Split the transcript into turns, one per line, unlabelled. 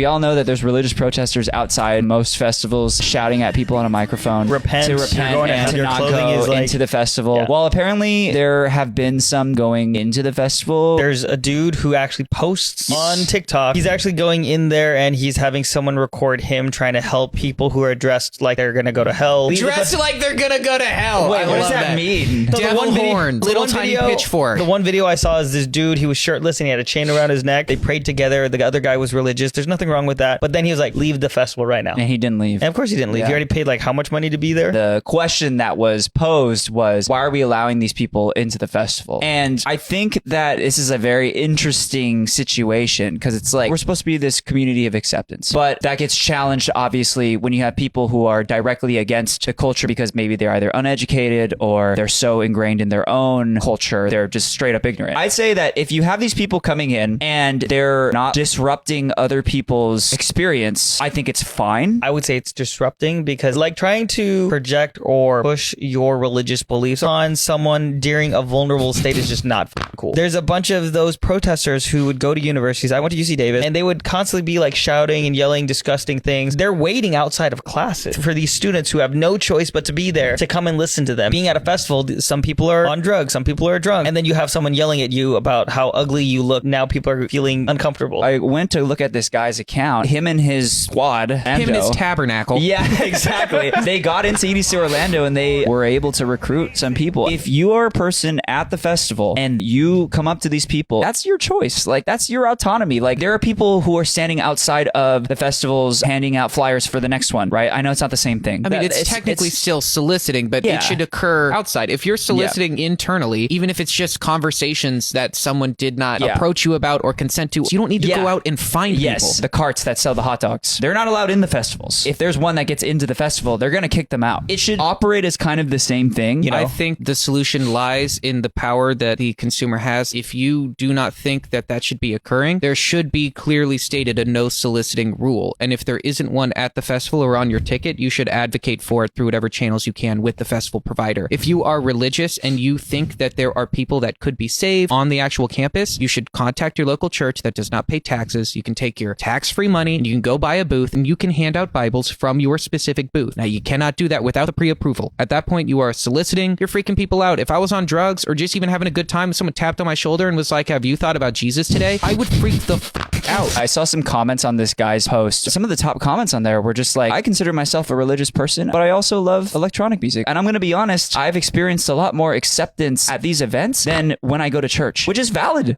We all know that there's religious protesters outside most festivals shouting at people on a microphone to repent and to not go into the festival. Yeah. Well, apparently there have been some going into the festival.
There's a dude who actually posts on TikTok. He's actually going in there and he's having someone record him trying to help people who are dressed like they're gonna go to hell.
Dressed like they're gonna go to hell.
Wait, what does that mean?
So devil horns, little tiny pitchfork.
The one video I saw is this dude. He was shirtless and he had a chain around his neck. They prayed together. The other guy was religious. There's nothing wrong with that. But then he was like, "Leave the festival right now."
And he didn't leave.
And of course he didn't leave. He already paid like how much money to be there?
The question that was posed was, why are we allowing these people into the festival? And I think that this is a very interesting situation because it's like we're supposed to be this community of acceptance, but that gets challenged obviously when you have people who are directly against the culture because maybe they're either uneducated or they're so ingrained in their own culture they're just straight up ignorant. I'd say that if you have these people coming in and they're not disrupting other people's experience, I think it's fine.
I would say it's disrupting because like trying to project or push your religious beliefs on someone during a vulnerable state is just not cool. There's a bunch of those protesters who would go to universities. I went to UC Davis and they would constantly be like shouting and yelling disgusting things. They're waiting outside of classes for these students who have no choice but to be there to come and listen to them. Being at a festival, some people are on drugs, some people are drunk, and then you have someone yelling at you about how ugly you look. Now people are feeling uncomfortable.
I went to look at this guy's account. Him and his squad,
him and his tabernacle.
Yeah, exactly. They got into EDC Orlando and they were able to recruit some people. If you are a person at the festival and you come up to these people, that's your choice. Like, that's your autonomy. Like, there are people who are standing outside of the festivals handing out flyers for the next one, right? I know it's not the same thing.
I mean, it's technically still soliciting, but it should occur outside. If you're soliciting internally, even if it's just conversations that someone did not approach you about or consent to, you don't need to go out and find people.
The carts that sell the hot dogs, they're not allowed in the festivals. If there's one that gets into the festival, they're going to kick them out. It should operate as kind of the same thing, you know?
I think the solution lies in the power that the consumer has. If you do not think that that should be occurring, there should be clearly stated a no soliciting rule. And if there isn't one at the festival or on your ticket, you should advocate for it through whatever channels you can with the festival provider. If you are religious and you think that there are people that could be saved on the actual campus, you should contact your local church that does not pay taxes. You can take your tax-free money and you can go buy a booth and you can hand out Bibles from your specific booth. Now, you cannot do that without the pre-approval. At that point, you are soliciting, you're freaking people out. If I was on drugs or just even having a good time, if someone tapped on my shoulder and was like, "Have you thought about Jesus today?" I would freak the fuck out.
I saw some comments on this guy's post. Some of the top comments on there were just like, I consider myself a religious person, but I also love electronic music. And I'm going to be honest, I've experienced a lot more acceptance at these events than when I go to church, which is valid.